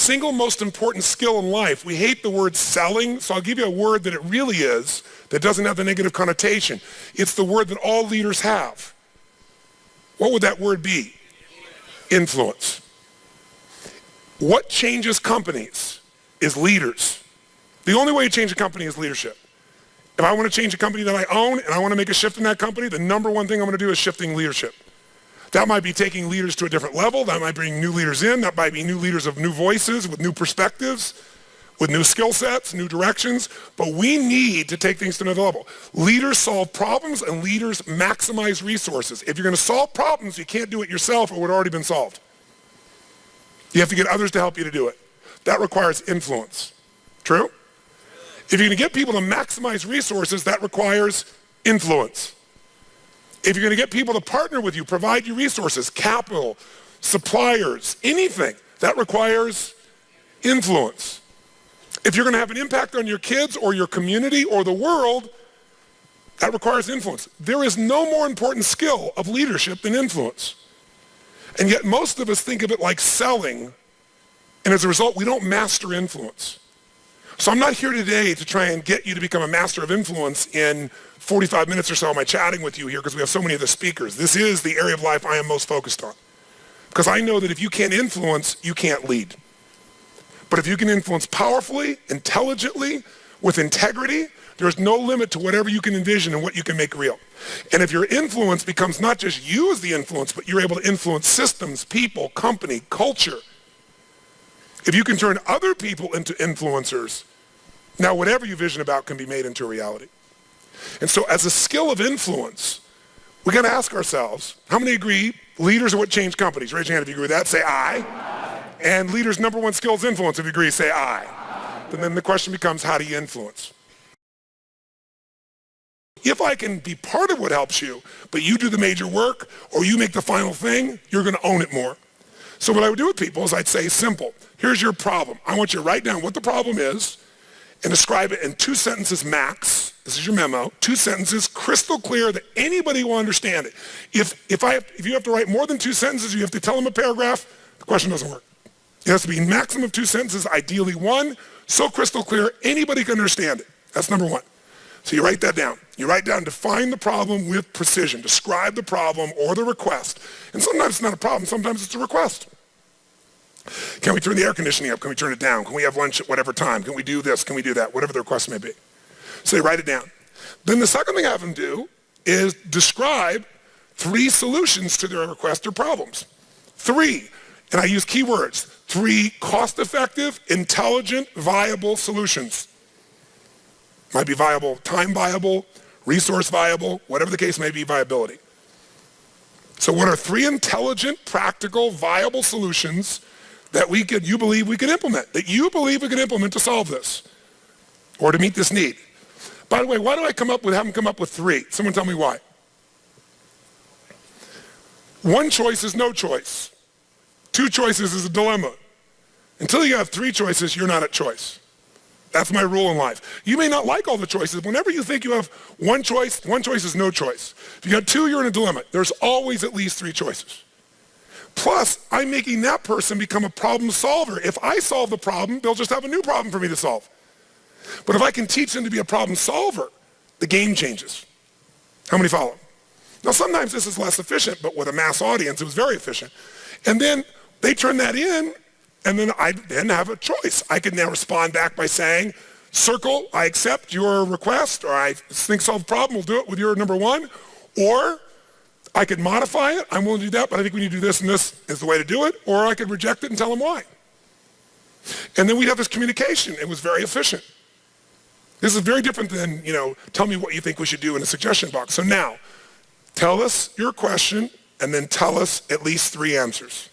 single most important skill in life. We hate the word selling, so I'll give you a word that it really is that doesn't have the negative connotation. It's the word that all leaders have. What would that word be? Influence. What changes companies is leaders. The only way to change a company is leadership. If I want to change a company that I own and I want to make a shift in that company, the number one thing I'm going to do is shifting leadership. That might be taking leaders to a different level. That might bring new leaders in. That might be new leaders of new voices, with new perspectives, with new skill sets, new directions. But we need to take things to another level. Leaders solve problems and leaders maximize resources. If you're going to solve problems, you can't do it yourself or it would already been solved. You have to get others to help you to do it. That requires influence. True? If you're going to get people to maximize resources, that requires influence. If you're going to get people to partner with you, provide you resources, capital, suppliers, anything, that requires influence. If you're going to have an impact on your kids or your community or the world, that requires influence. There is no more important skill of leadership than influence. And yet most of us think of it like selling, and as a result, we don't master influence. So I'm not here today to try and get you to become a master of influence in 45 minutes or so am I chatting with you here because we have so many of the speakers. This is the area of life I am most focused on. Because I know that if you can't influence, you can't lead. But if you can influence powerfully, intelligently, with integrity, there's no limit to whatever you can envision and what you can make real. And if your influence becomes not just you as the influence, but you're able to influence systems, people, company, culture. If you can turn other people into influencers, now whatever you vision about can be made into a reality. And so as a skill of influence, we got to ask ourselves, how many agree leaders are what change companies? Raise your hand if you agree with that. Say aye. Aye. And leaders' number one skill is influence. If you agree, say aye. Aye. And then the question becomes, how do you influence? If I can be part of what helps you, but you do the major work or you make the final thing, you're going to own it more. So what I would do with people is I'd say, simple, here's your problem. I want you to write down what the problem is and describe it in 2 sentences max. This is your memo. 2 sentences, crystal clear that anybody will understand it. If you have to write more than 2 sentences, you have to tell them a paragraph, the question doesn't work. It has to be maximum of 2 sentences, ideally 1, so crystal clear anybody can understand it. That's number 1. So you write that down. You write down, define the problem with precision. Describe the problem or the request. And sometimes it's not a problem, sometimes it's a request. Can we turn the air conditioning up? Can we turn it down? Can we have lunch at whatever time? Can we do this? Can we do that? Whatever the request may be. So you write it down. Then the second thing I have them do is describe 3 solutions to their request or problems. 3, and I use keywords, 3 cost-effective, intelligent, viable solutions. Might be viable, time viable, resource viable, whatever the case may be, viability. So what are 3 intelligent, practical, viable solutions that you believe we can implement, to solve this or to meet this need? By the way, why do I have them come up with 3? Someone tell me why. 1 choice is no choice. 2 choices is a dilemma. Until you have 3 choices, you're not at choice. That's my rule in life. You may not like all the choices. Whenever you think you have 1 choice is no choice. If you got 2, you're in a dilemma. There's always at least 3 choices. Plus, I'm making that person become a problem solver. If I solve the problem, they'll just have a new problem for me to solve. But if I can teach them to be a problem solver, the game changes. How many follow? Now, sometimes this is less efficient, but with a mass audience, it was very efficient. And then they turn that in, and then I have a choice. I can now respond back by saying, circle, I accept your request, or I think solve the problem, we'll do it with your number 1. Or I could modify it, I'm willing to do that, but I think we need to do this and this is the way to do it. Or I could reject it and tell them why. And then we'd have this communication. It was very efficient. This is very different than, tell me what you think we should do in a suggestion box. So now, tell us your question and then tell us at least 3 answers.